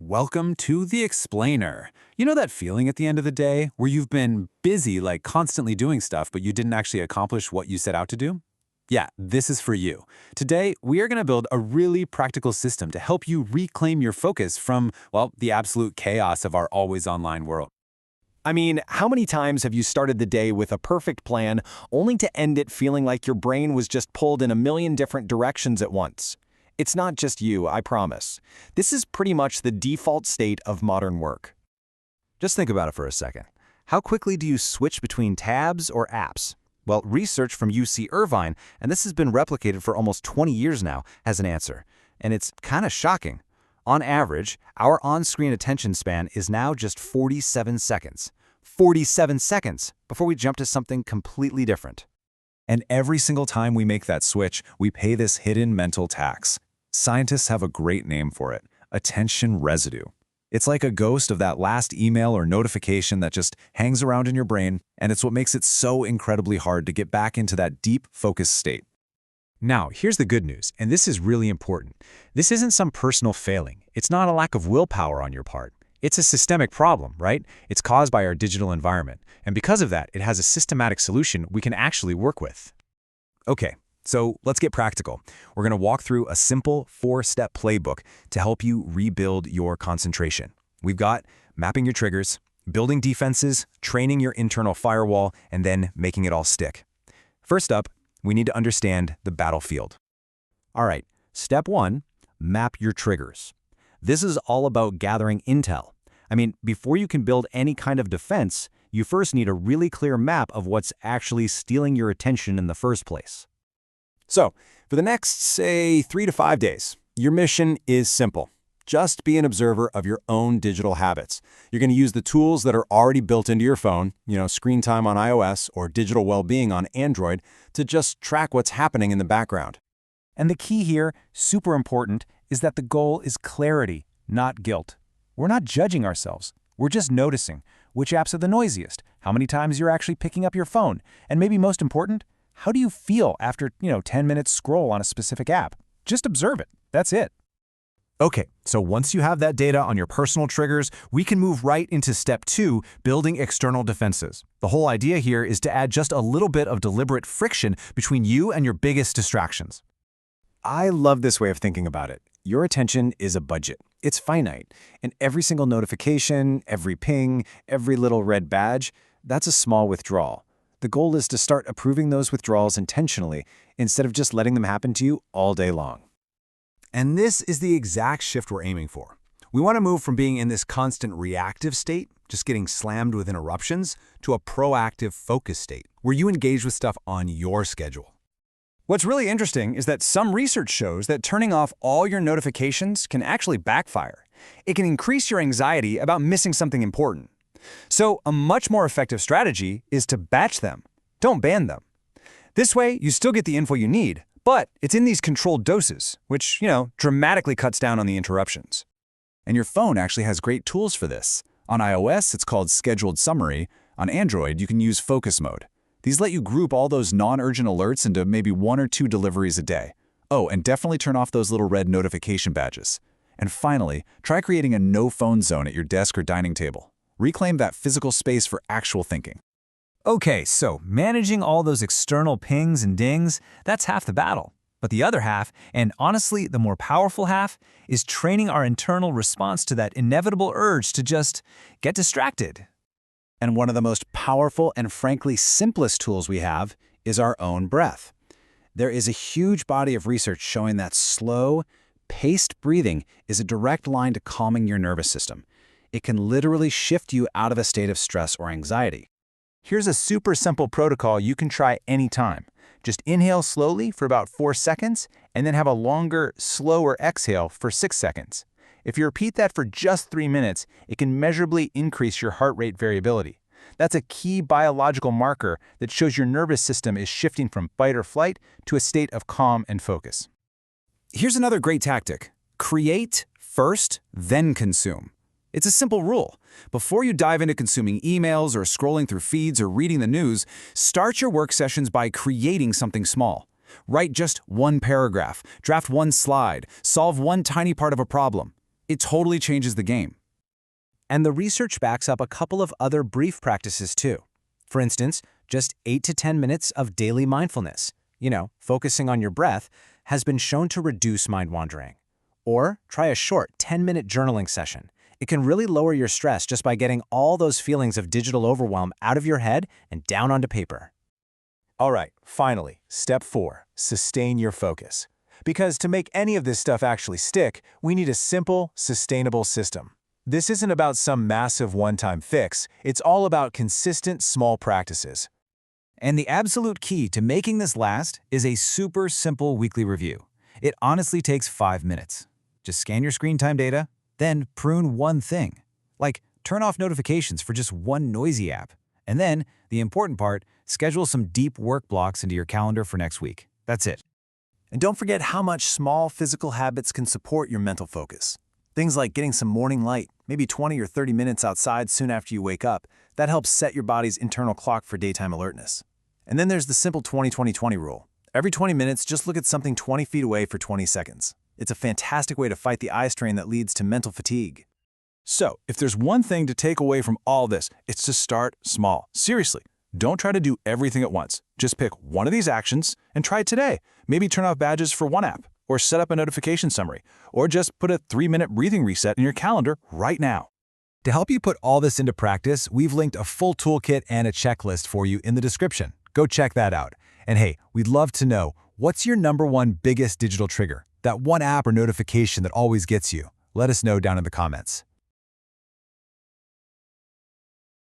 Welcome to The Explainer. You know that feeling at the end of the day where you've been busy, like constantly doing stuff, but you didn't actually accomplish what you set out to do? Yeah, this is for you. Today, we are going to build a really practical system to help you reclaim your focus from, well, the absolute chaos of our always online world. I mean, how many times have you started the day with a perfect plan only to end it feeling like your brain was just pulled in a million different directions at once? It's not just you, I promise. This is pretty much the default state of modern work. Just think about it for a second. How quickly do you switch between tabs or apps? Well, research from UC Irvine, and this has been replicated for almost 20 years now, has an answer. And it's kind of shocking. On average, our on-screen attention span is now just 47 seconds. 47 seconds before we jump to something completely different. And every single time we make that switch, we pay this hidden mental tax. Scientists have a great name for it: attention residue. It's like a ghost of that last email or notification that just hangs around in your brain, and it's what makes it so incredibly hard to get back into that deep, focused state. Now, here's the good news, and this is really important. This isn't some personal failing. It's not a lack of willpower on your part. It's a systemic problem, right? It's caused by our digital environment. And because of that, it has a systematic solution we can actually work with. Okay, so let's get practical. We're going to walk through a simple 4-step playbook to help you rebuild your concentration. We've got mapping your triggers, building defenses, training your internal firewall, and then making it all stick. First up, we need to understand the battlefield. All right, step 1, map your triggers. This is all about gathering intel. I mean, before you can build any kind of defense, you first need a really clear map of what's actually stealing your attention in the first place. So, for the next, say, 3 to 5 days, your mission is simple. Just be an observer of your own digital habits. You're going to use the tools that are already built into your phone, screen time on iOS or Digital Wellbeing on Android, to just track what's happening in the background. And the key here, super important, is that the goal is clarity, not guilt. We're not judging ourselves. We're just noticing which apps are the noisiest, how many times you're actually picking up your phone, and maybe most important, how do you feel after, 10 minutes scroll on a specific app? Just observe it. That's it. Okay, so once you have that data on your personal triggers, we can move right into step 2, building external defenses. The whole idea here is to add just a little bit of deliberate friction between you and your biggest distractions. I love this way of thinking about it. Your attention is a budget. It's finite, and every single notification, every ping, every little red badge, that's a small withdrawal. The goal is to start approving those withdrawals intentionally instead of just letting them happen to you all day long. And this is the exact shift we're aiming for. We want to move from being in this constant reactive state, just getting slammed with interruptions, to a proactive focus state, where you engage with stuff on your schedule. What's really interesting is that some research shows that turning off all your notifications can actually backfire. It can increase your anxiety about missing something important. So a much more effective strategy is to batch them. Don't ban them. This way, you still get the info you need, but it's in these controlled doses, which, dramatically cuts down on the interruptions. And your phone actually has great tools for this. On iOS, it's called Scheduled Summary. On Android, you can use Focus Mode. These let you group all those non-urgent alerts into maybe 1 or 2 deliveries a day. Oh, and definitely turn off those little red notification badges. And finally, try creating a no-phone zone at your desk or dining table. Reclaim that physical space for actual thinking. Okay, so managing all those external pings and dings, that's half the battle. But the other half, and honestly the more powerful half, is training our internal response to that inevitable urge to just get distracted. And one of the most powerful and frankly simplest tools we have is our own breath. There is a huge body of research showing that slow, paced breathing is a direct line to calming your nervous system. It can literally shift you out of a state of stress or anxiety. Here's a super simple protocol you can try anytime. Just inhale slowly for about 4 seconds, and then have a longer, slower exhale for 6 seconds. If you repeat that for just 3 minutes, it can measurably increase your heart rate variability. That's a key biological marker that shows your nervous system is shifting from fight or flight to a state of calm and focus. Here's another great tactic. Create first, then consume. It's a simple rule. Before you dive into consuming emails or scrolling through feeds or reading the news, start your work sessions by creating something small. Write just one paragraph, draft one slide, solve one tiny part of a problem. It totally changes the game. And the research backs up a couple of other brief practices too. For instance, just 8 to 10 minutes of daily mindfulness, focusing on your breath, has been shown to reduce mind wandering. Or try a short 10-minute journaling session. It can really lower your stress just by getting all those feelings of digital overwhelm out of your head and down onto paper. All right, finally, step 4, sustain your focus. Because to make any of this stuff actually stick, we need a simple, sustainable system. This isn't about some massive one-time fix, it's all about consistent small practices. And the absolute key to making this last is a super simple weekly review. It honestly takes 5 minutes. Just scan your screen time data, then prune one thing. Like turn off notifications for just one noisy app. And then, the important part, schedule some deep work blocks into your calendar for next week. That's it. And don't forget how much small physical habits can support your mental focus. Things like getting some morning light, maybe 20 or 30 minutes outside soon after you wake up. That helps set your body's internal clock for daytime alertness. And then there's the simple 20-20-20 rule. Every 20 minutes, just look at something 20 feet away for 20 seconds. It's a fantastic way to fight the eye strain that leads to mental fatigue. So, if there's one thing to take away from all this, it's to start small. Seriously, don't try to do everything at once. Just pick one of these actions and try it today. Maybe turn off badges for one app, or set up a notification summary, or just put a 3-minute breathing reset in your calendar right now. To help you put all this into practice, we've linked a full toolkit and a checklist for you in the description. Go check that out. And hey, we'd love to know, what's your #1 biggest digital trigger? That one app or notification that always gets you? Let us know down in the comments.